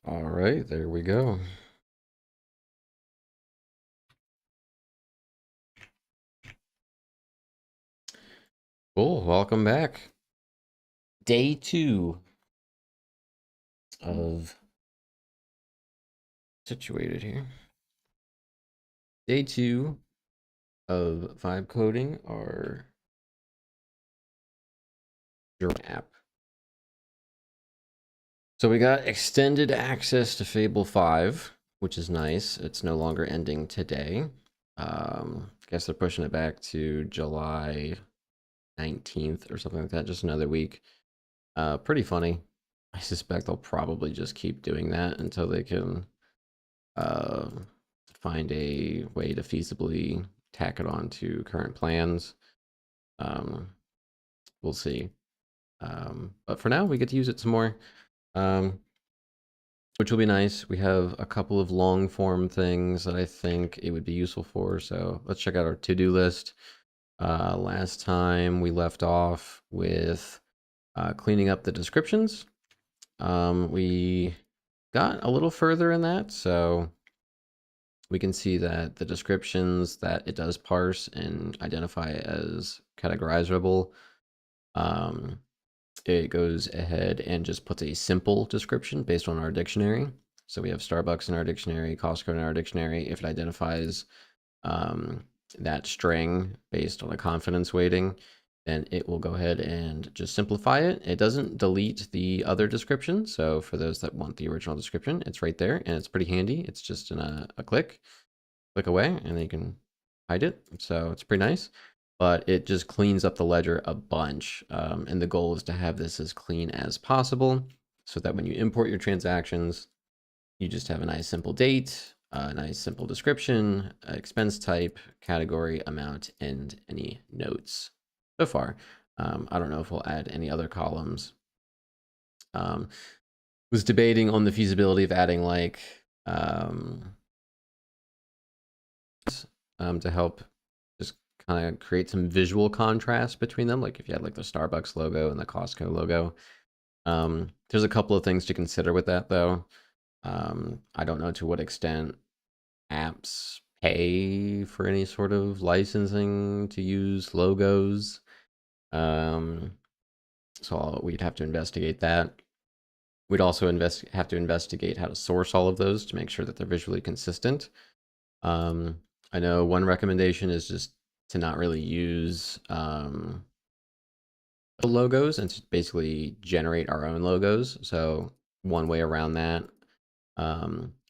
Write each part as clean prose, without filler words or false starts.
All right, there we go. Cool, welcome back. Day 2 of situated here. Day 2 of vibe coding our journal app. So we got extended access to Fable 5, which is nice. It's no longer ending today. Guess they're pushing it back to July 19th or something like that, just another week. Pretty funny. I suspect they'll probably just keep doing that until they can find a way to feasibly tack it on to current plans. We'll see. But for now, we get to use it some more, which will be nice. We have a couple of long form things that I think it would be useful for. So let's check out our to-do list. Last time we left off with cleaning up the descriptions. We got a little further in that, so we can see that the descriptions that it does parse and identify as categorizable, it goes ahead and just puts a simple description based on our dictionary. So we have Starbucks in our dictionary, Costco in our dictionary. If it identifies that string based on a confidence weighting, then it will go ahead and just simplify it. It doesn't delete the other description. So for those that want the original description, it's right there and it's pretty handy. It's just in a click away and then you can hide it. So it's pretty nice, but it just cleans up the ledger a bunch. And the goal is to have this as clean as possible so that when you import your transactions, you just have a nice simple date, a nice simple description, expense type, category, amount, and any notes. So far, I don't know if we'll add any other columns. Was debating on the feasibility of adding like to help just kind of create some visual contrast between them. Like if you had like the Starbucks logo and the Costco logo. There's a couple of things to consider with that though. I don't know to what extent apps pay for any sort of licensing to use logos. So we'd have to investigate that. We'd also have to investigate how to source all of those to make sure that they're visually consistent. I know one recommendation is just to not really use logos and to basically generate our own logos. So one way around that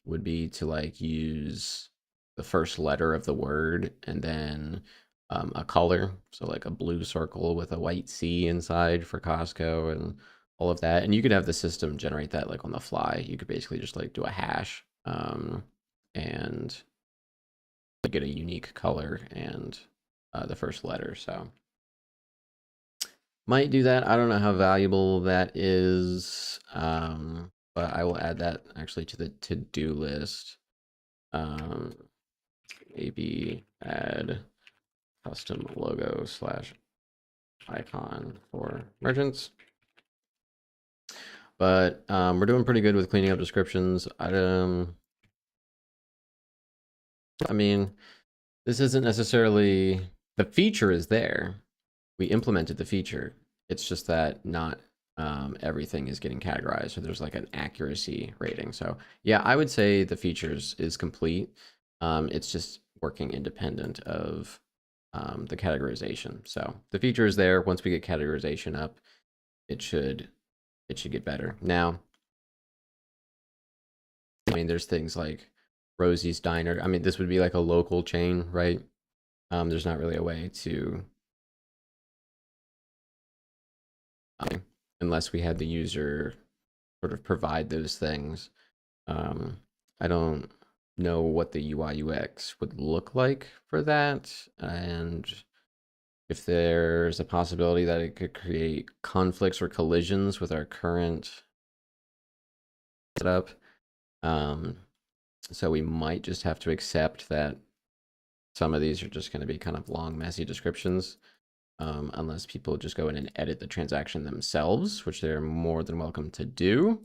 would be to like use the first letter of the word and then a color. So like a blue circle with a white C inside for Costco and all of that. And you could have the system generate that like on the fly. You could basically just like do a hash and get a unique color and the first letter. So might do that. I don't know how valuable that is, but I will add that actually to the to-do list. Maybe add custom logo / icon for merchants. But we're doing pretty good with cleaning up descriptions. I mean, this isn't necessarily, the feature is there. We implemented the feature. It's just that not everything is getting categorized. So there's like an accuracy rating. So yeah, I would say the features is complete. It's just working independent of the categorization. So the feature is there. Once we get categorization up, it should get better. Now, I mean, there's things like Rosie's Diner. I mean, this would be like a local chain, right? There's not really a way to, unless we had the user sort of provide those things. I don't know what the UI UX would look like for that, and if there's a possibility that it could create conflicts or collisions with our current setup. So we might just have to accept that some of these are just going to be kind of long, messy descriptions, unless people just go in and edit the transaction themselves, which they're more than welcome to do.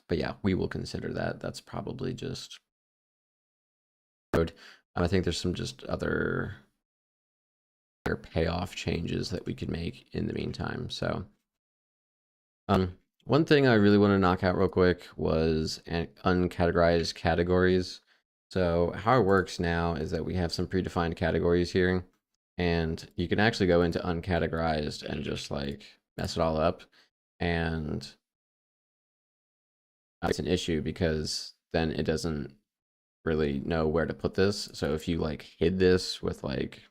But yeah, we will consider that. That's probably just code. I think there's some just other payoff changes that we could make in the meantime. So one thing I really want to knock out real quick was uncategorized categories. So how it works now is that we have some predefined categories here, and you can actually go into uncategorized and just like mess it all up. And it's an issue because then it doesn't really know where to put this. So if you like hid this with like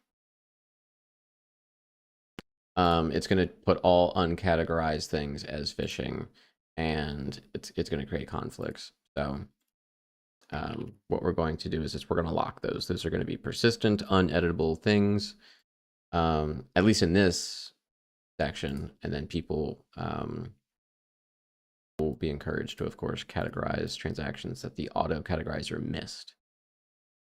it's going to put all uncategorized things as phishing, and it's going to create conflicts. So what we're going to do is we're going to lock those. Those are going to be persistent, uneditable things, at least in this section, and then people will be encouraged to, of course, categorize transactions that the auto categorizer missed.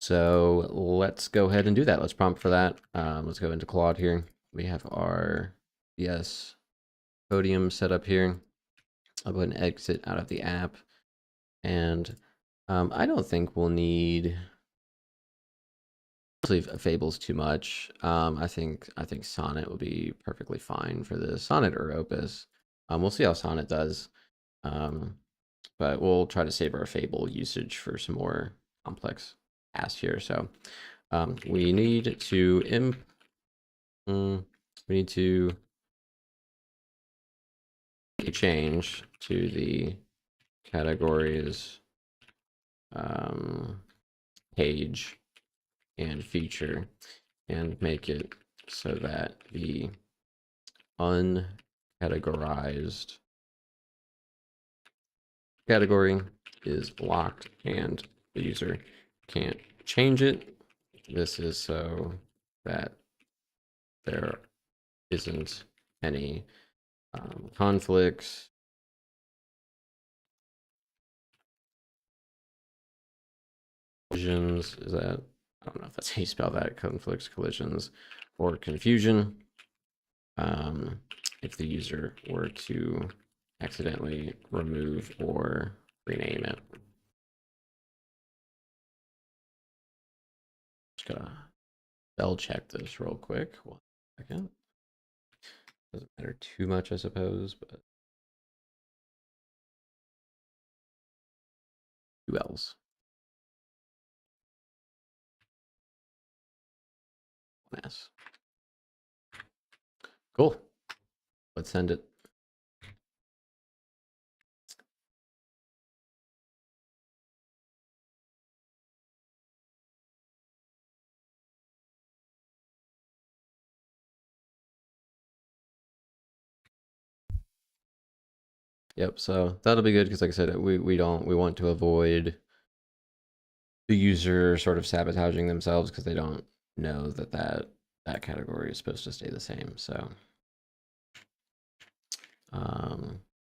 So let's go ahead and do that. Let's prompt for that. Let's go into Claude here. We have our VSCodium set up here. I'll go ahead and exit out of the app. And I don't think we'll need Fable's too much. I think Sonnet will be perfectly fine for this. Sonnet or Opus. We'll see how Sonnet does. But we'll try to save our Fable usage for some more complex tasks here. So we need to change to the categories page and feature, and make it so that the uncategorized category is blocked and the user can't change it. This is so that there isn't any conflicts. Collisions, is that, I don't know if that's how you spell that, conflicts, collisions, or confusion. If the user were to accidentally remove or rename it. Just gotta spell check this real quick. 1 second. Doesn't matter too much, I suppose, but 2 L's. 1 S. Cool. Let's send it. Yep, so that'll be good because, like I said, we want to avoid the user sort of sabotaging themselves because they don't know that that category is supposed to stay the same. So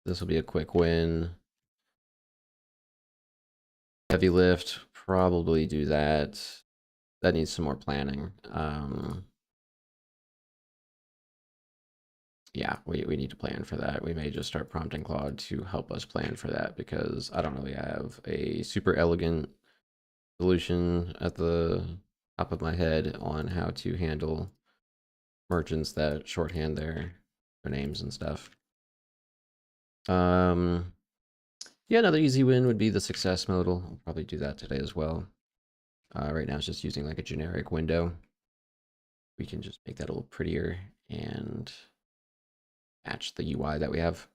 this will be a quick win. Heavy lift, probably do that. That needs some more planning. Yeah, we need to plan for that. We may just start prompting Claude to help us plan for that because I don't really have a super elegant solution at the top of my head on how to handle merchants that shorthand their names and stuff. Yeah, another easy win would be the success modal. I'll probably do that today as well. Right now it's just using like a generic window. We can just make that a little prettier and match the UI that we have.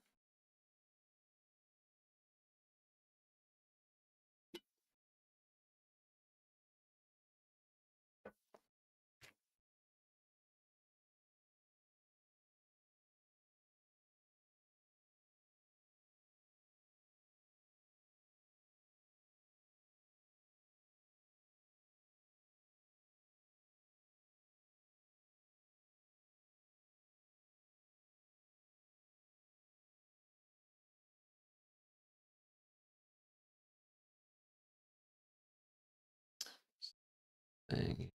Thing.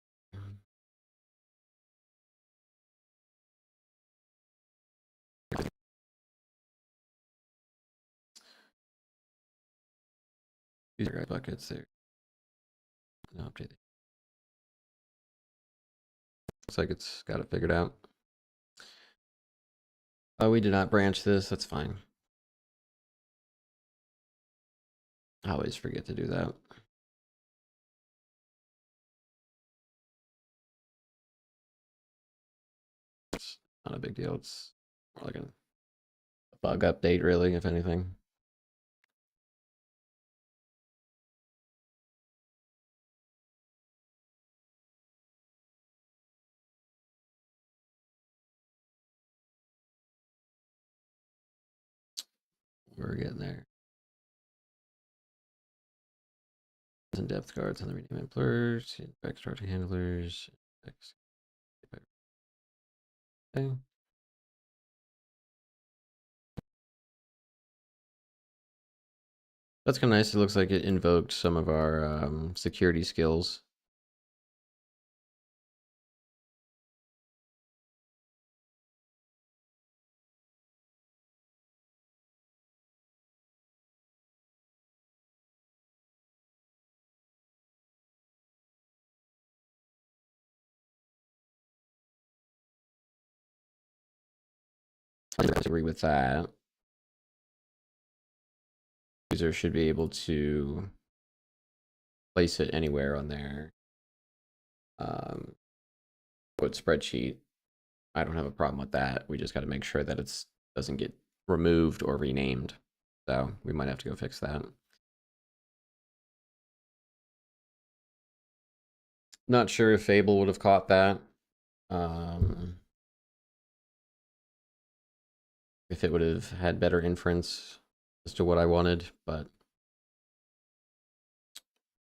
User buckets there. No update. Looks like it's got it figured out. Oh, we did not branch this. That's fine. I always forget to do that. It's not a big deal. It's more like a bug update, really, if anything. We're getting there. And depth guards on the rename blurs, backstart handlers. Okay. That's kind of nice. It looks like it invoked some of our security skills. I agree with that. User should be able to place it anywhere on their code spreadsheet. I don't have a problem with that. We just got to make sure that it doesn't get removed or renamed. So we might have to go fix that. Not sure if Fable would have caught that. If it would have had better inference as to what I wanted, but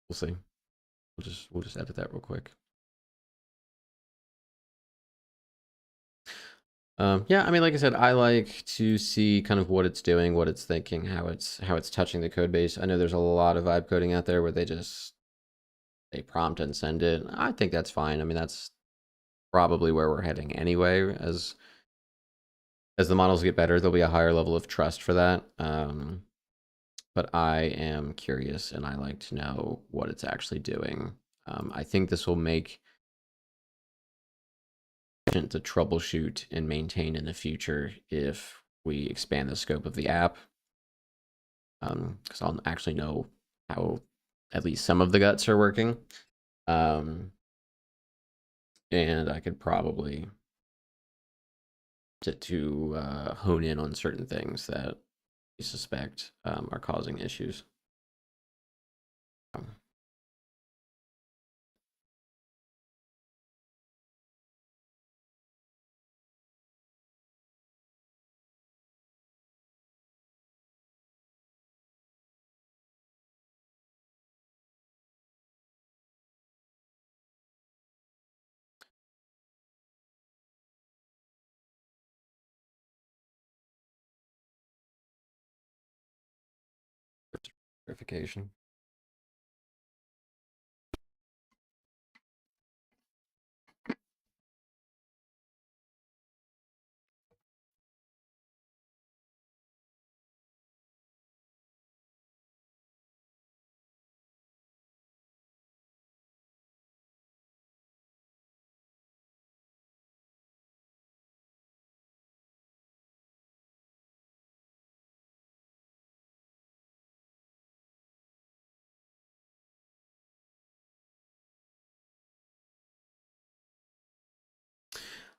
we'll see. We'll just edit that real quick. Yeah, I mean, like I said, I like to see kind of what it's doing, what it's thinking, how it's touching the code base. I know there's a lot of vibe coding out there where they prompt and send it. I think that's fine. I mean, that's probably where we're heading anyway. As the models get better, there'll be a higher level of trust for that. But I am curious, and I like to know what it's actually doing. I think this will make it to troubleshoot and maintain in the future if we expand the scope of the app. Because I'll actually know how at least some of the guts are working. And I could probably to hone in on certain things that we suspect are causing issues. Verification.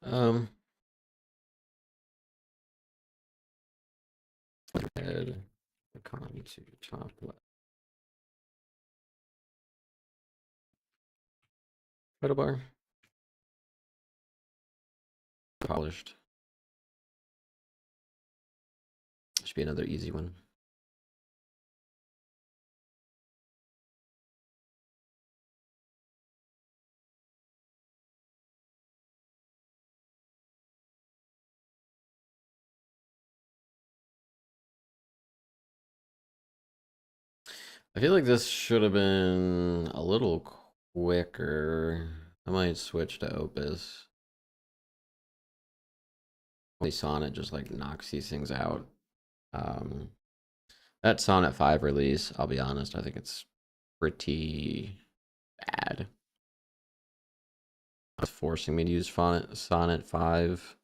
Um, Head icon to top left. Title bar. Polished. Should be another easy one. I feel like this should have been a little quicker. I might switch to Opus. Sonnet just like knocks these things out. That Sonnet 5 release, I'll be honest, I think it's pretty bad. It's forcing me to use Sonnet 5.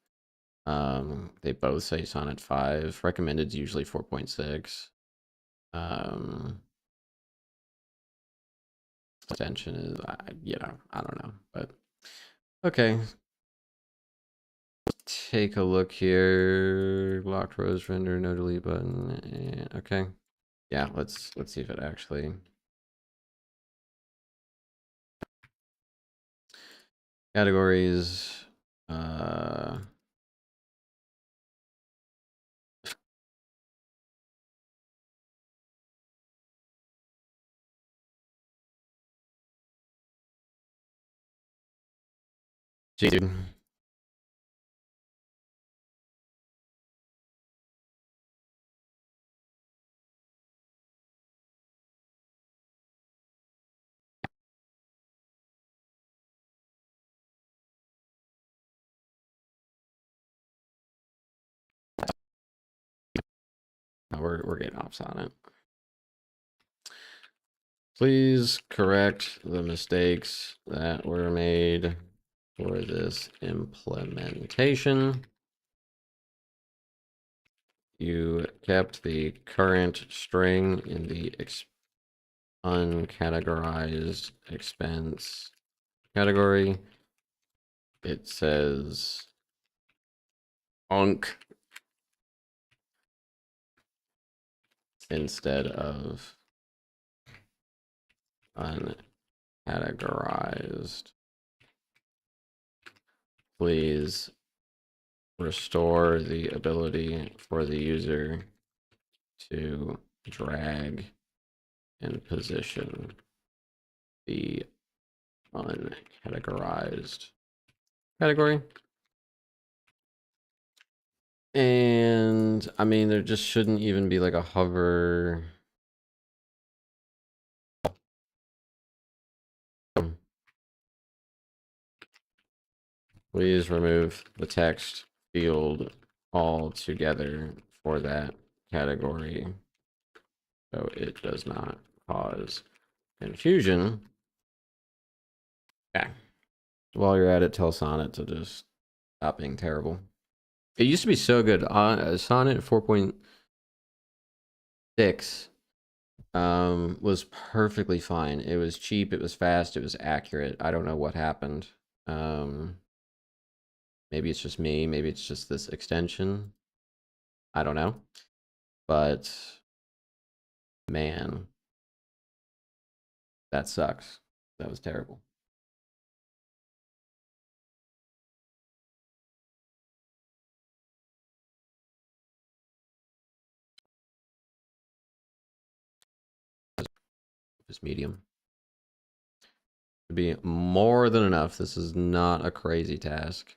They both say Sonnet 5. Recommended is usually 4.6. Extension is, I don't know, but okay. Take a look here. Locked rose render, no delete button. Okay. Yeah, let's see if it actually. Categories. Dude. We're getting off on it. Please correct the mistakes that were made for this implementation. You kept the current string in the uncategorized expense category. It says unk instead of uncategorized. Please restore the ability for the user to drag and position the uncategorized category. And I mean, there just shouldn't even be like a hover. Please remove the text field altogether for that category so it does not cause confusion. Okay. While you're at it, tell Sonnet to just stop being terrible. It used to be so good. Sonnet 4.6 was perfectly fine. It was cheap, it was fast, it was accurate. I don't know what happened. Maybe it's just me, maybe it's just this extension. I don't know. But man, that sucks. That was terrible. Just medium. To be more than enough. This is not a crazy task.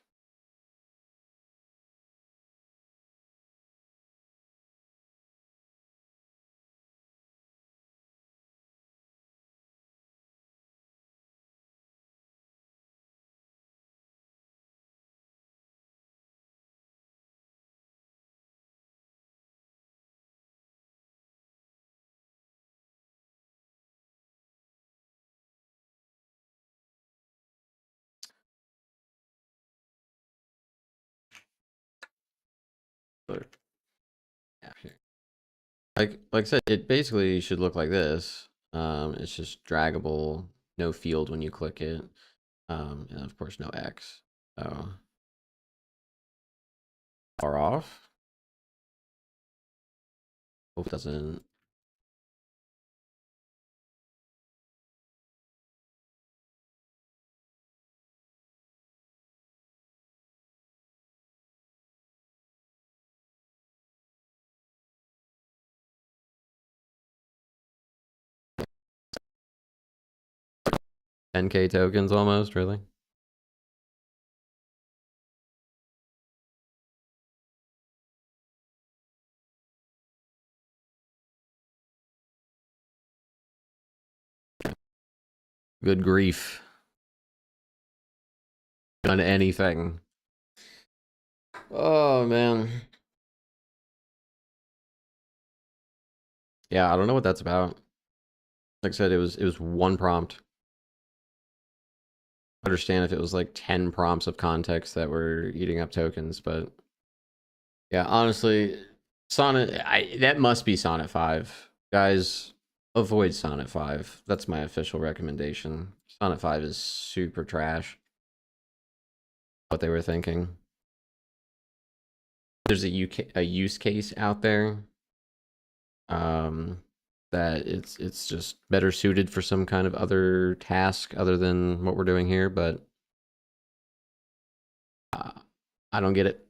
But yeah, like I said, it basically should look like this. It's just draggable, no field when you click it, and of course no X. So far off. Hope it doesn't. 10K tokens almost, really. Good grief. Done anything. Oh man. Yeah, I don't know what that's about. Like I said, it was one prompt. I understand if it was like 10 prompts of context that were eating up tokens, but yeah, honestly, Sonnet, that must be Sonnet 5. Guys, avoid Sonnet 5. That's my official recommendation. Sonnet 5 is super trash. What they were thinking. There's a use case out there um, that it's just better suited for some kind of other task other than what we're doing here, but uh, I don't get it.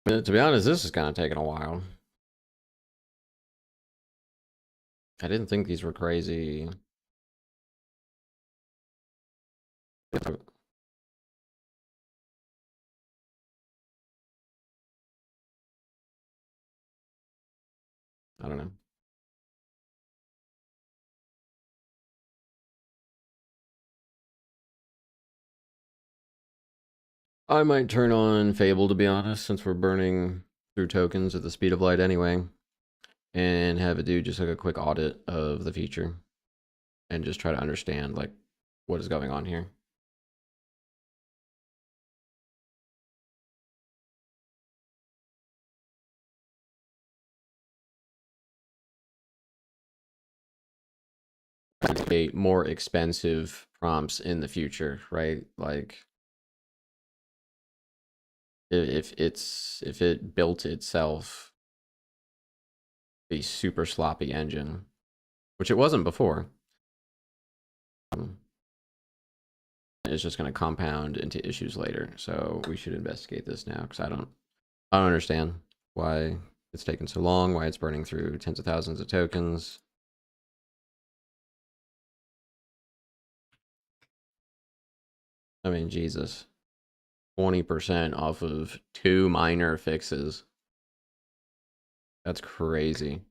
To be honest, this is kind of taking a while. I didn't think these were crazy. I don't know. I might turn on Fable, to be honest, since we're burning through tokens at the speed of light anyway, and have it do just like a quick audit of the feature and just try to understand like what is going on here. Create more expensive prompts in the future, right? Like if it built itself a super sloppy engine, which it wasn't before, um, it's just going to compound into issues later. So we should investigate this now because I don't understand why it's taken so long, why it's burning through tens of thousands of tokens. I mean, Jesus, 20% off of 2 minor fixes. That's crazy.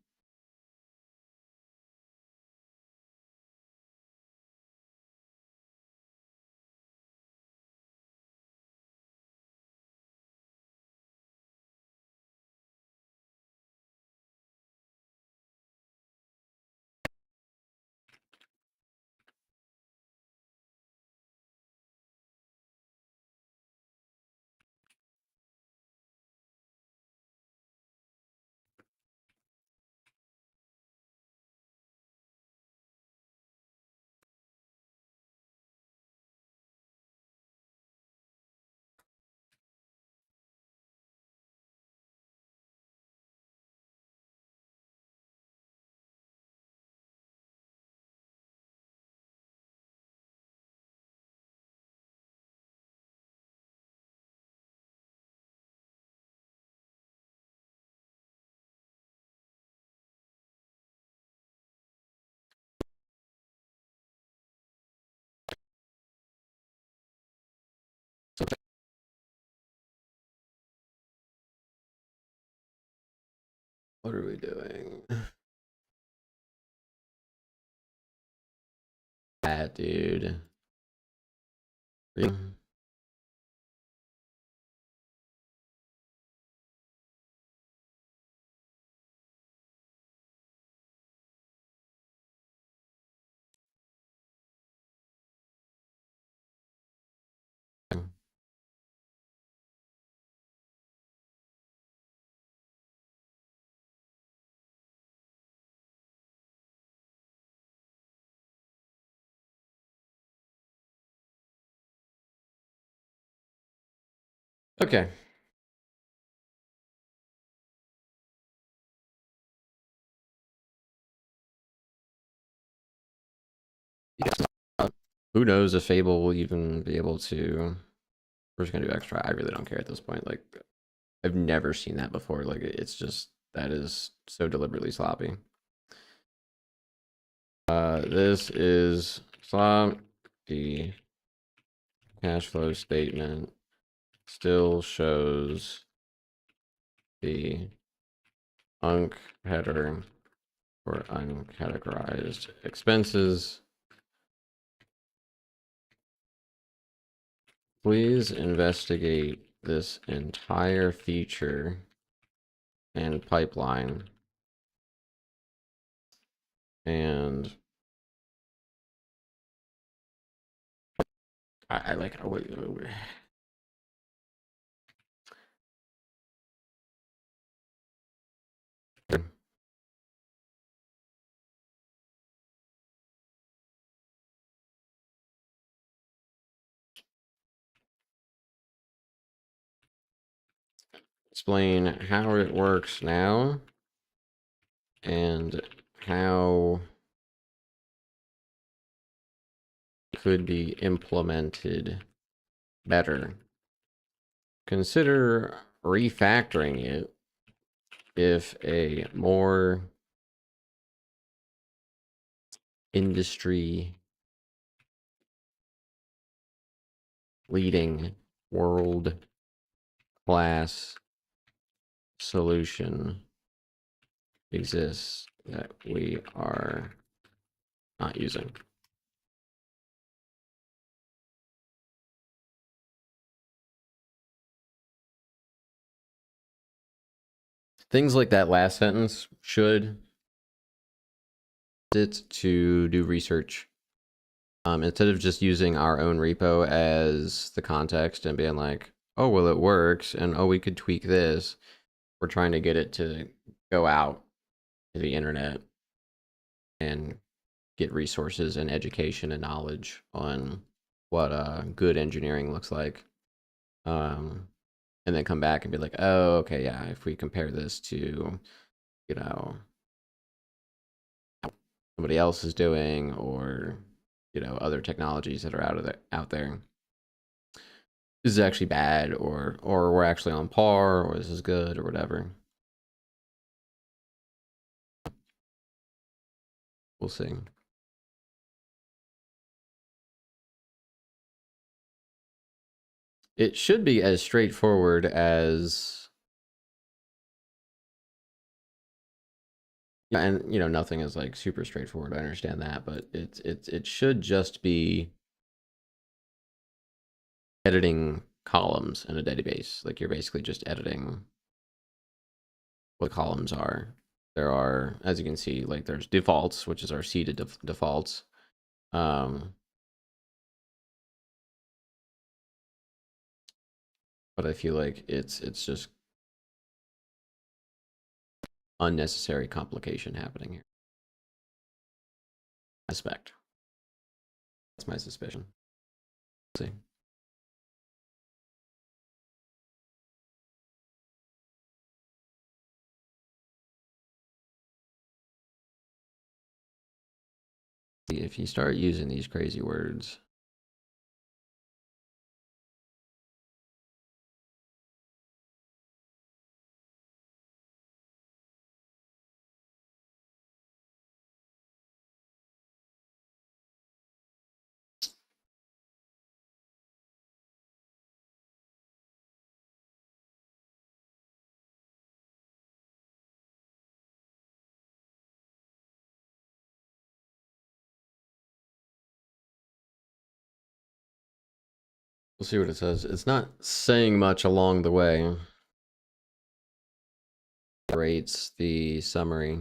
What are we doing? That dude. Okay. Who knows if Fable will even be able to. We're just gonna do extra. I really don't care at this point. Like, I've never seen that before. Like, it's just that is so deliberately sloppy. This is sloppy cash flow statement. Still shows the unc header for uncategorized expenses. Please investigate this entire feature and pipeline and I like explain how it works now and how it could be implemented better. Consider refactoring it if a more industry leading world class solution exists that we are not using. Things like that last sentence should it to do research. Instead of just using our own repo as the context and being like, oh, well, it works, and oh, we could tweak this. We're trying to get it to go out to the internet and get resources and education and knowledge on what good engineering looks like. And then come back and be like, oh, okay, yeah, if we compare this to, you know, somebody else is doing or, you know, other technologies that are out there. This is actually bad or we're actually on par or this is good or whatever. We'll see. It should be as straightforward as yeah, and you know, nothing is like super straightforward. I understand that, but it should just be editing columns in a database. Like you're basically just editing what columns are. There are, as you can see, like there's defaults, which is our seeded defaults. But I feel like it's just unnecessary complication happening here. I suspect. That's my suspicion. Let's see. If you start using these crazy words, We'll see what it says. It's not saying much along the way. Rates the summary.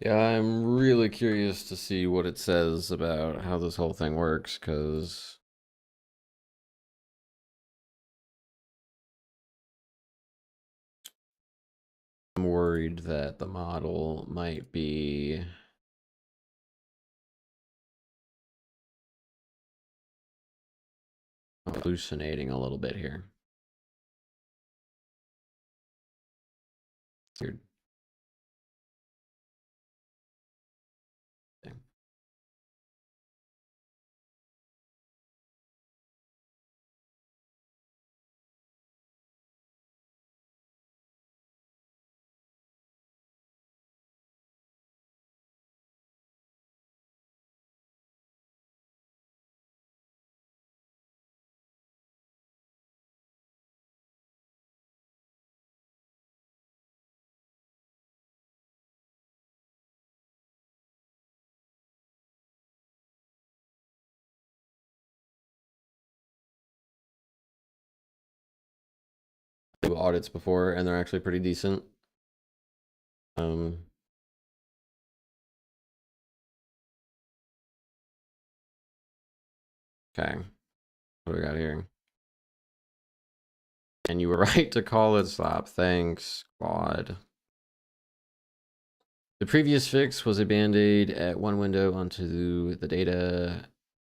Yeah, I'm really curious to see what it says about how this whole thing works, because I'm worried that the model might be hallucinating a little bit here. Weird. Do audits before, and they're actually pretty decent. Okay, what do we got here? And you were right to call it slop. Thanks, Claude. The previous fix was a band-aid at one window onto the data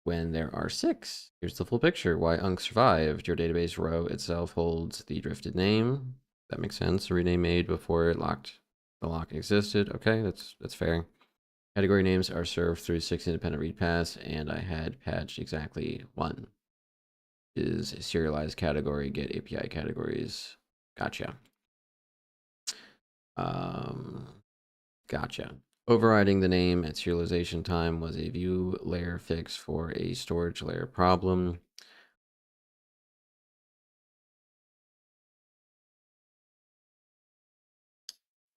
when there are 6. Here's the full picture. Why Unc survived. Your database row itself holds the drifted name. That makes sense. A rename made before the lock existed. Okay, that's fair. Category names are served through 6 independent read paths, and I had patched exactly 1. Is a serialized category, get API categories. Gotcha. Gotcha. Overriding the name at serialization time was a view layer fix for a storage layer problem.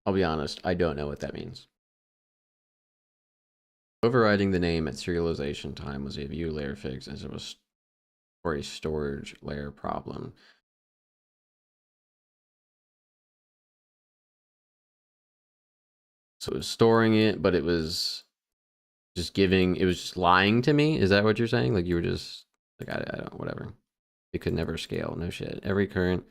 I'll be honest, I don't know what that means. Overriding the name at serialization time was a view layer fix as it was for a storage layer problem. So it was storing it, but it was just it was just lying to me. Is that what you're saying? Like you were just like, I don't, whatever. It could never scale. No shit. Every current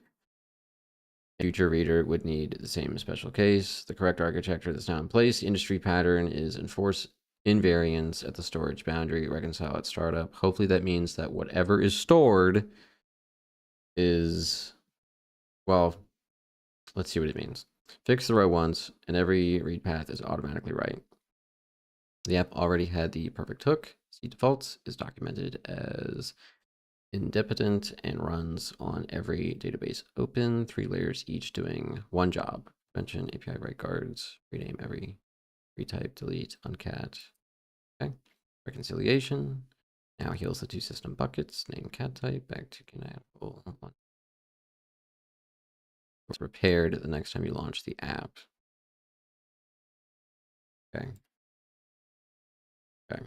future reader would need the same special case. The correct architecture that's now in place. The industry pattern is enforce invariance at the storage boundary, reconcile at startup. Hopefully that means that whatever is stored is, well, let's see what it means. Fix the row once, and every read path is automatically right. The app already had the perfect hook. See defaults is documented as independent and runs on every database open, 3 layers each doing one job. Mention API right guards, rename every retype, delete, uncat. Okay. Reconciliation. Now heals the 2 system buckets, name cat type, back to canonical. It's repaired the next time you launch the app. Okay. Okay.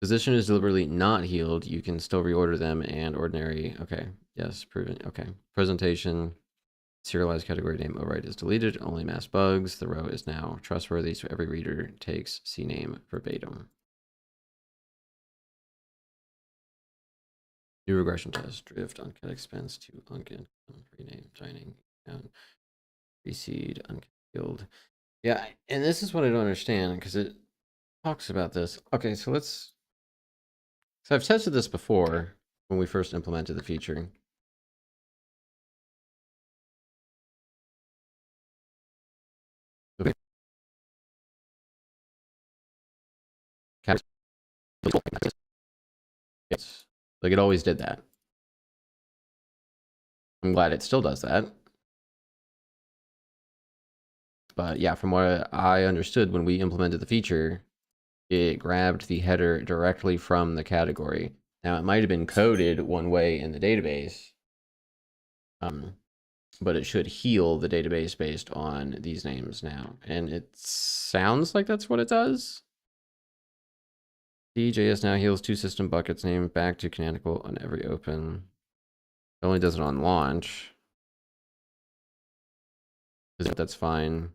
Position is deliberately not healed. You can still reorder them and ordinary. Okay. Yes, proven. Okay. Presentation. Serialized category name override is deleted. Only mass bugs. The row is now trustworthy, so every reader takes CNAME verbatim. New regression test. Drift uncat expense to uncat rename dining and reseed uncat field. Yeah, and this is what I don't understand because it talks about this. Okay, so so I've tested this before when we first implemented the feature. Okay. Yes, like it always did that. I'm glad it still does that. But yeah, from what I understood when we implemented the feature, it grabbed the header directly from the category. Now, it might have been coded one way in the database, but it should heal the database based on these names now. And it sounds like that's what it does. DJS now heals 2 system buckets named back to canonical on every open. It only does it on launch. That's fine.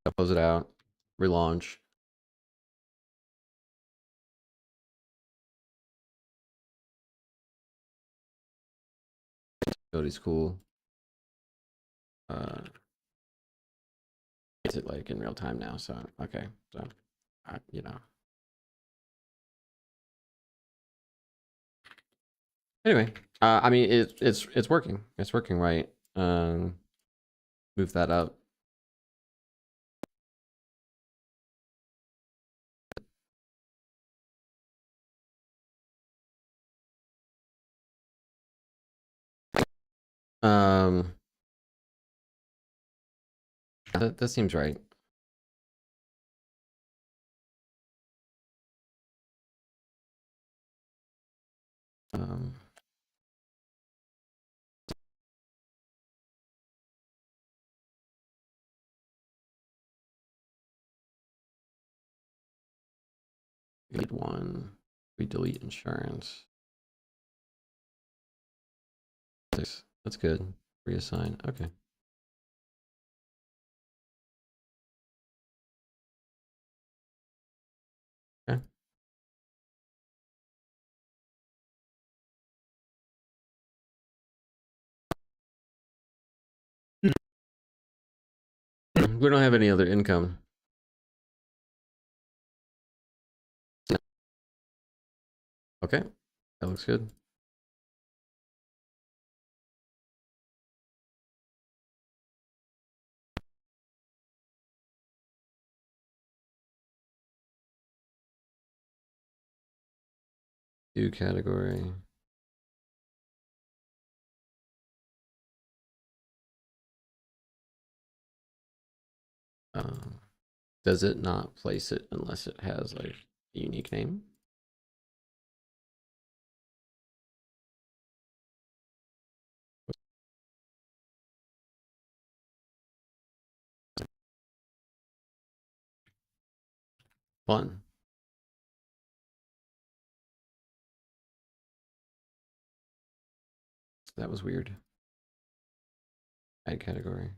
I'll close it out, relaunch. Cody's cool. Is it like in real time now? So okay, so you know. Anyway, I mean it's working. It's working right. Move that up. That seems right. Um, we need 1. We delete insurance. 6. That's good. Reassign. Okay. Okay. We don't have any other income. Okay, that looks good. New category. Does it not place it unless it has like a unique name? Fun. That was weird. Add category.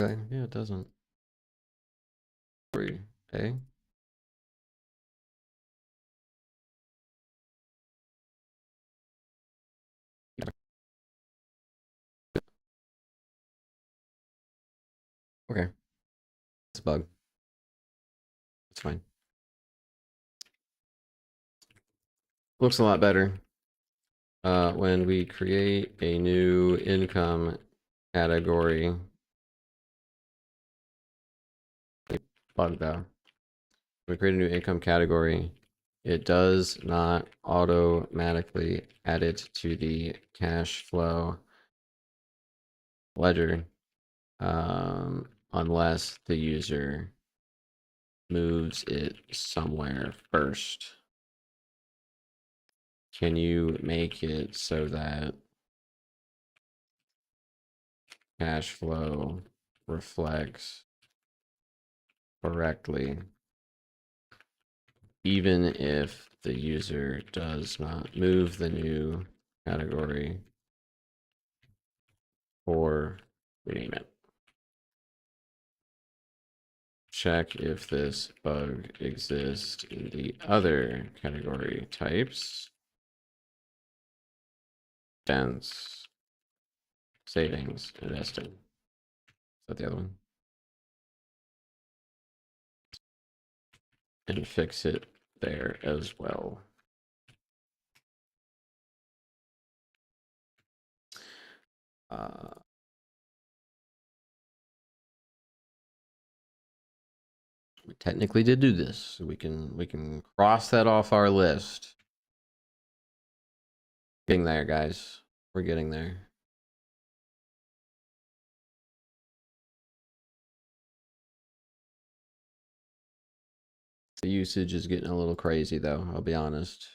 Okay, yeah, it doesn't. Free. A. Okay, it's a bug. It's fine. Looks a lot better. When we create a new income category, bug though. We create a new income category. It does not automatically add it to the cash flow ledger unless the user moves it somewhere first. Can you make it so that cash flow reflects correctly even if the user does not move the new category or rename it? Check if this bug exists in the other category types. Expense, savings, investing. Is that the other one? And fix it there as well. We technically did do this, so we can cross that off our list. Getting there, guys. We're getting there. The usage is getting a little crazy, though. I'll be honest.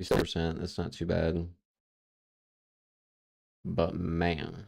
60%. That's not too bad. But man.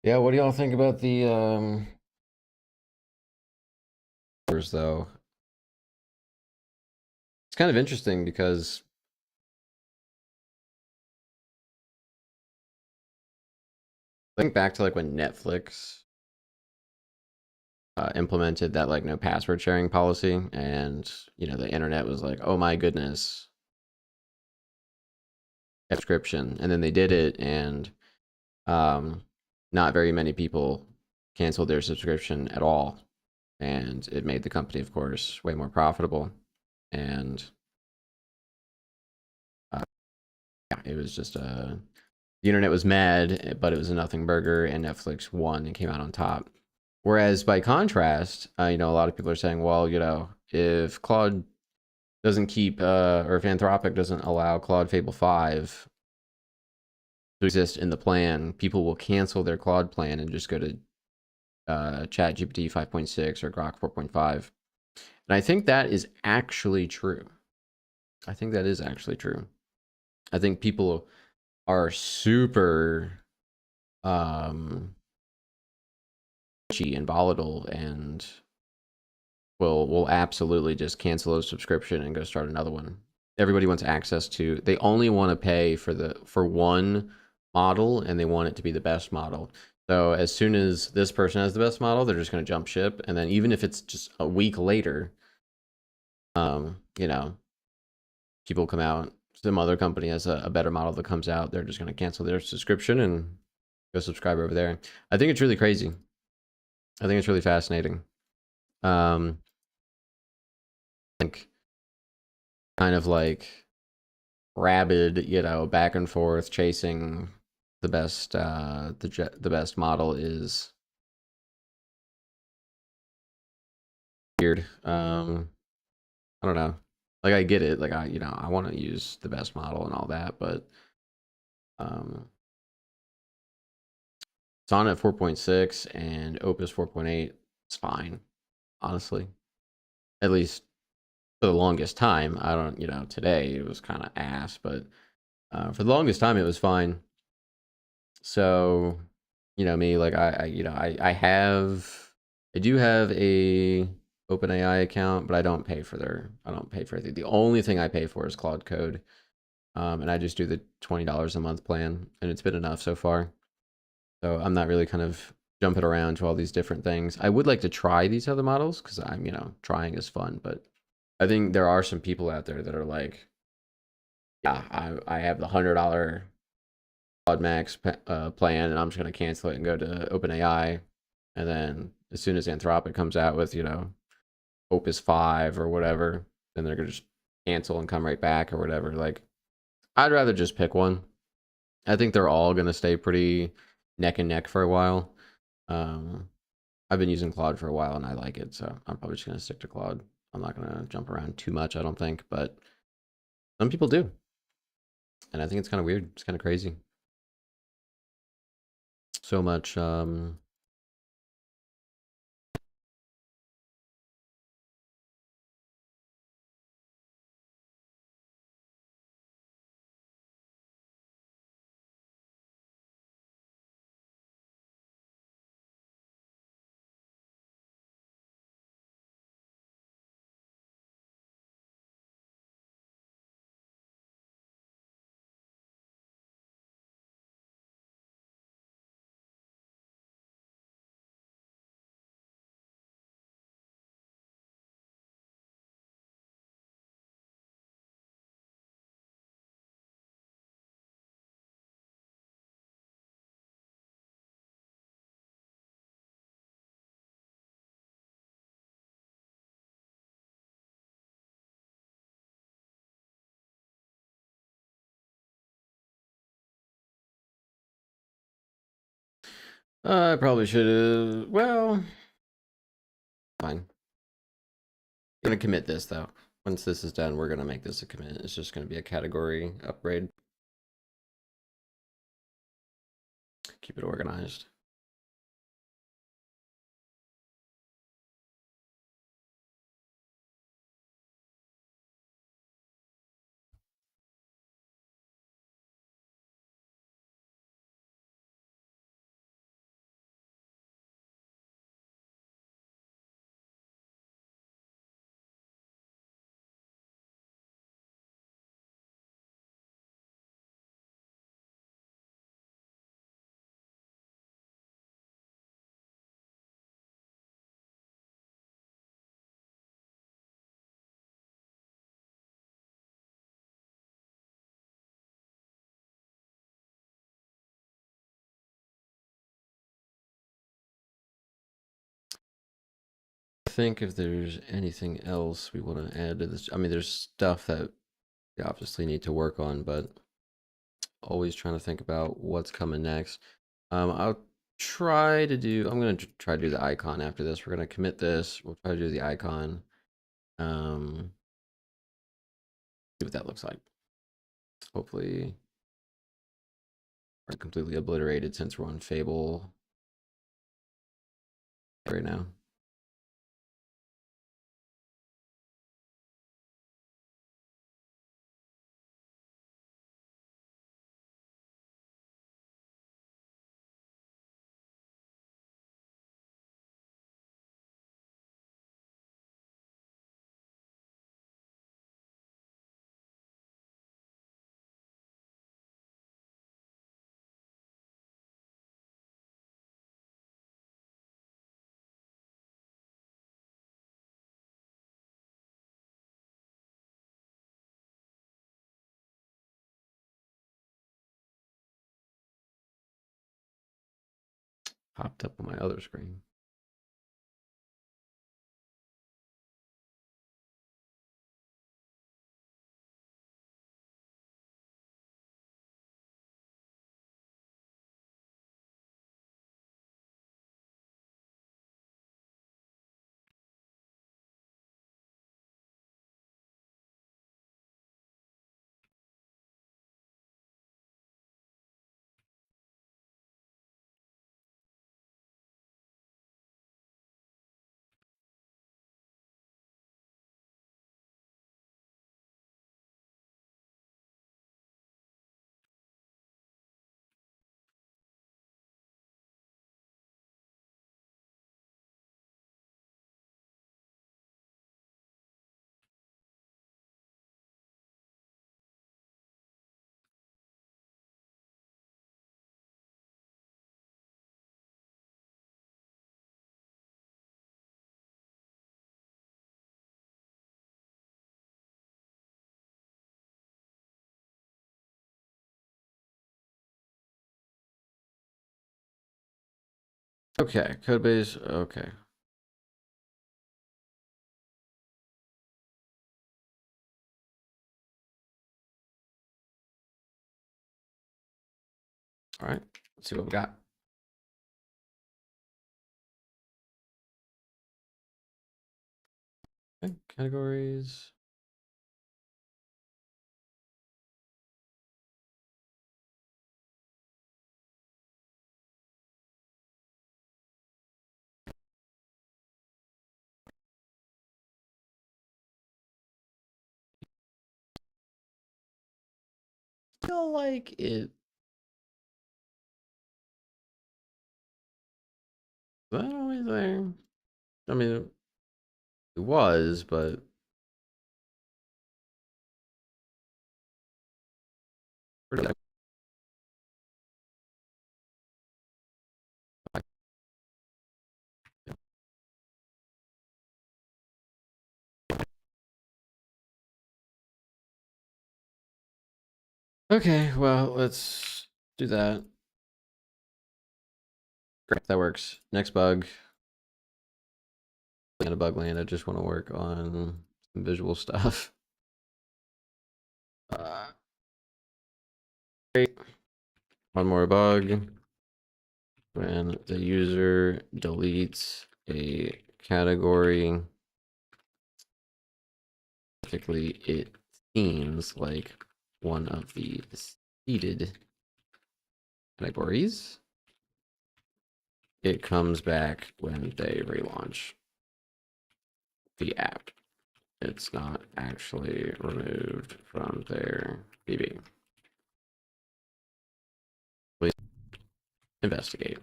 Yeah, what do y'all think about the though? It's kind of interesting because think back to like when Netflix implemented that like no password sharing policy, and the internet was like, oh my goodness, subscription, and then they did it, and not very many people canceled their subscription at all, and it made the company, of course, way more profitable. And yeah, it was just the internet was mad, but it was a nothing burger, and Netflix won and came out on top. Whereas by contrast, a lot of people are saying, well, if Claude doesn't keep, or if Anthropic doesn't allow Claude Fable 5 to exist in the plan, people will cancel their Claude plan and just go to ChatGPT 5.6 or Grok 4.5. And I think that is actually true. I think that is actually true. I think people are super itchy and volatile and will absolutely just cancel a subscription and go start another one. Everybody wants access to, they only want to pay for one model, and they want it to be the best model. So as soon as this person has the best model, they're just going to jump ship. And then even if it's just a week later, people come out, some other company has a better model that comes out, they're just going to cancel their subscription and go subscribe over there. I think it's really crazy. I think it's really fascinating. I think kind of like rabid, back and forth chasing the best, the best model is weird. I don't know. Like, I get it. Like, I want to use the best model and all that, but Sonnet 4.6 and Opus 4.8, it's fine, honestly. At least for the longest time. I don't, today it was kind of ass, but for the longest time it was fine. So, me, like, I do have a OpenAI account, but I don't pay for it. The only thing I pay for is Claude Code. And I just do the $20 a month plan, and it's been enough so far. So I'm not really kind of jumping around to all these different things. I would like to try these other models because trying is fun, but I think there are some people out there that are like, yeah, I have the $100 Claude Max plan, and I'm just gonna cancel it and go to OpenAI, and then as soon as Anthropic comes out with Opus 5 or whatever, then they're gonna just cancel and come right back or whatever. Like, I'd rather just pick one. I think they're all gonna stay pretty neck and neck for a while. I've been using Claude for a while and I like it, so I'm probably just gonna stick to Claude. I'm not gonna jump around too much, I don't think, but some people do, and I think it's kind of weird. It's kind of crazy. So much. I probably should have. Well, fine. I'm gonna commit this though. Once this is done, we're gonna make this a commit. It's just gonna be a category upgrade. Keep it organized. I think if there's anything else we want to add to this, I mean, there's stuff that we obviously need to work on, but always trying to think about what's coming next. I'll try to do, I'm going to try to do the icon after this. We're going to commit this. We'll try to do the icon. See what that looks like. Hopefully, we're completely obliterated since we're on Fable right now. Popped up on my other screen. Okay, code base. Okay. All right. Let's see what we got. Okay, categories. Feel like it. Was that always there? I mean, it was, but okay. Well, let's do that. Great, that works. Next bug. In a bug land, I just want to work on some visual stuff. Great. One more bug. When the user deletes a category, typically it seems like one of the seeded categories. It comes back when they relaunch the app. It's not actually removed from their DB. Please investigate.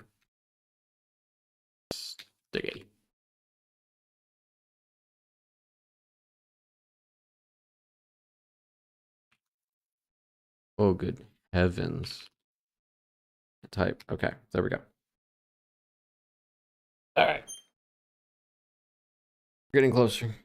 Investigate. Oh, good heavens. Type. Okay, there we go. All right. Getting closer.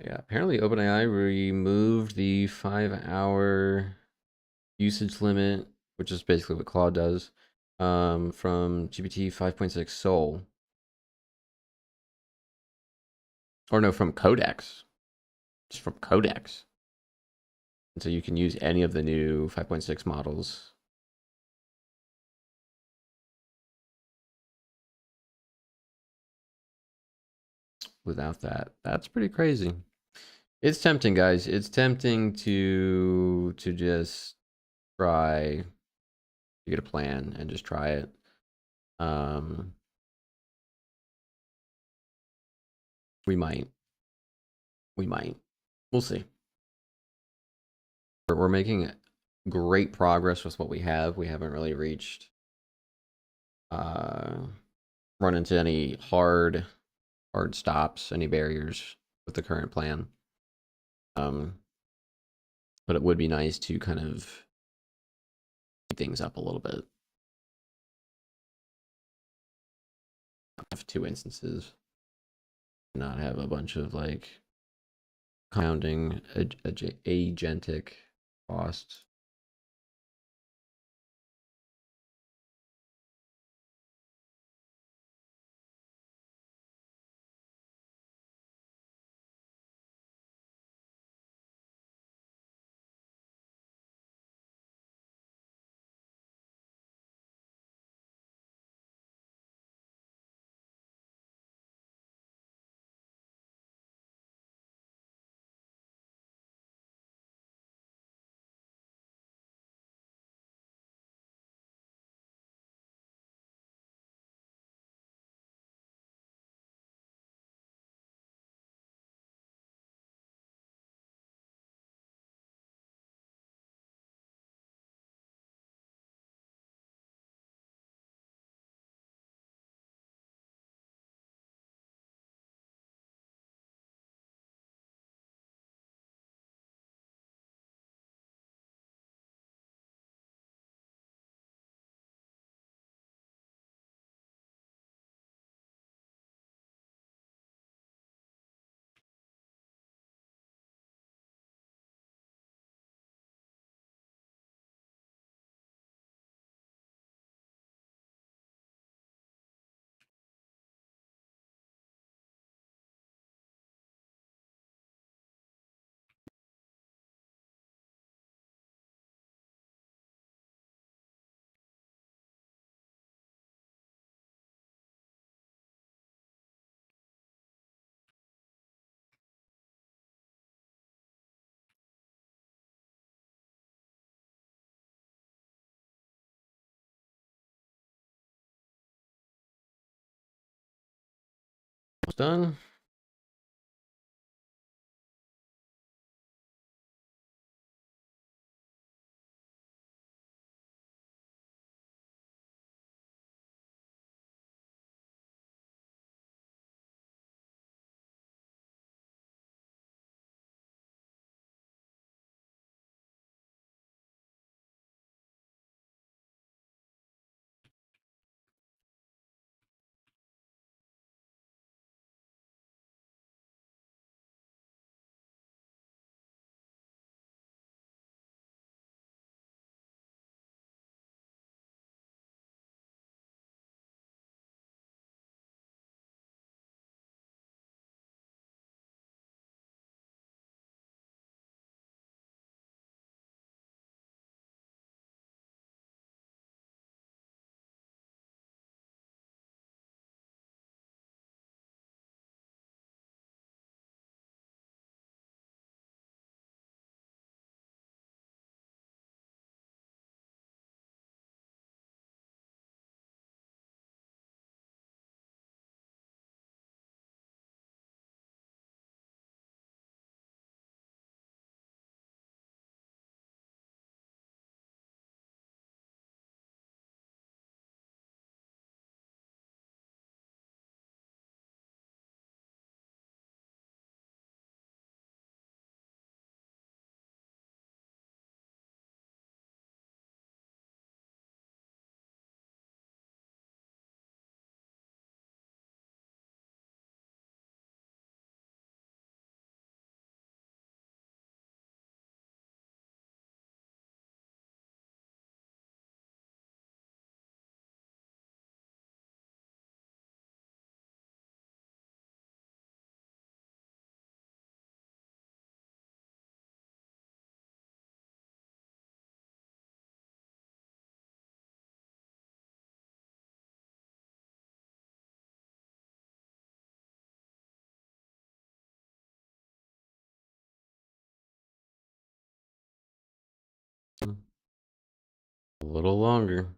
Yeah, apparently OpenAI removed the 5-hour usage limit, which is basically what Claude does, from GPT 5.6 Soul. Or no, from Codex. Just from Codex. And so you can use any of the new 5.6 models. Without that. That's pretty crazy. It's tempting, guys. It's tempting to just try to get a plan and just try it. Um, we might. We might. We'll see. We're making great progress with what we have. We haven't really reached uh run into any hard stops, any barriers with the current plan. Um, but it would be nice to kind of speed things up a little bit. Have 2 instances, not have a bunch of like compounding agentic costs. Almost done. little longer.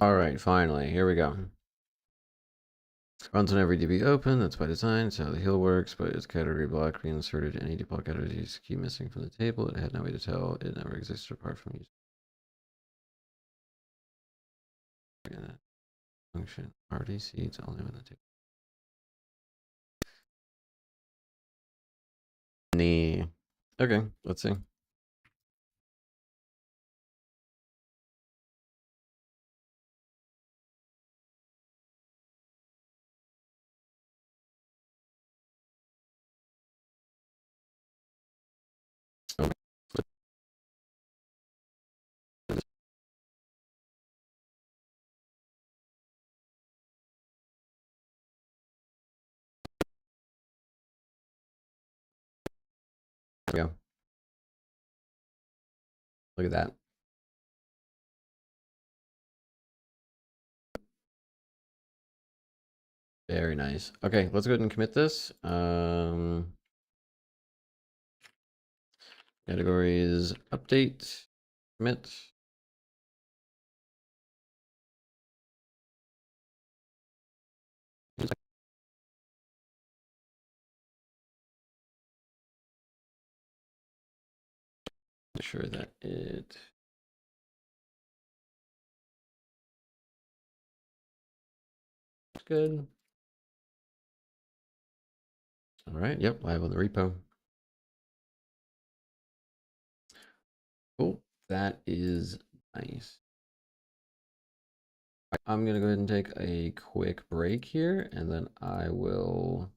All right, finally, here we go. Runs on every DB open, that's by design. That's how the heal works, but its category block reinserted any default categories key missing from the table. It had no way to tell. It never existed apart from use function. RDC, it's only when the table. Okay, let's see. Oh, there we go. Look at that. Very nice. Okay, let's go ahead and commit this. Categories, update, commit. Make sure that it is good. All right, yep, live on the repo. Cool, that is nice. I'm gonna go ahead and take a quick break here, and then I will